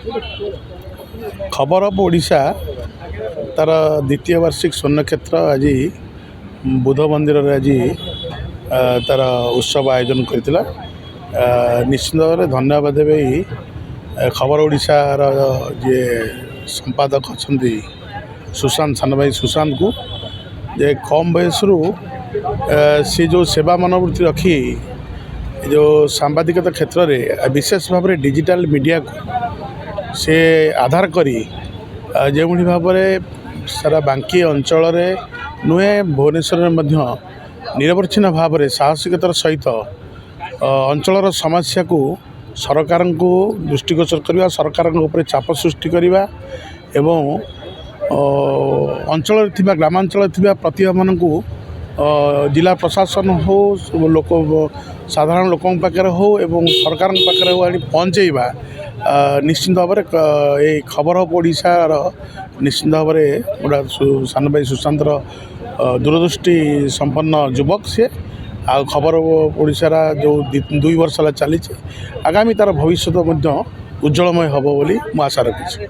खबर अफ ओडिशा तार द्वितीय वार्षिक स्वर्णक्षेत्र आज बुध मंदिर आज तार उत्सव आयोजन करथिला। निश्चित भाव में धन्यवाद देवे खबर ओडिशार जे संपादक अच्छा सुशांत सान भाई सुशांत को जे कम बयस सी जो सेवा मनोवृत्ति रखी जो सांबादिकता क्षेत्र में विशेष भाव में डिजिटल मीडिया को से आधार करी जो भाव में सारा बांकी अंचल नुहे भुवनेश्वर में निरवच्छिन्न भाव में साहसिकतार सहित अंचल समस्या को सरकार को दृष्टिगोचर करने सरकार चाप सृष्टि करने एवं अंचल ग्रामांचल प्रतिभा मान जिला प्रशासन हो लोक साधारण लोक पाखे हो एवं सरकार पाखे हो पहुँचेवा निश्चित भाव में ये खबर अफ ओडिशार निश्चित भाव में गोटा सान भाई सुशांतर दूरदृष्टि संपन्न युवक सी आ खबर अफ ओडिशार जो 2 वर्ष चली आगामी तार भविष्य उज्जवलमय हम बोली आशा रखी।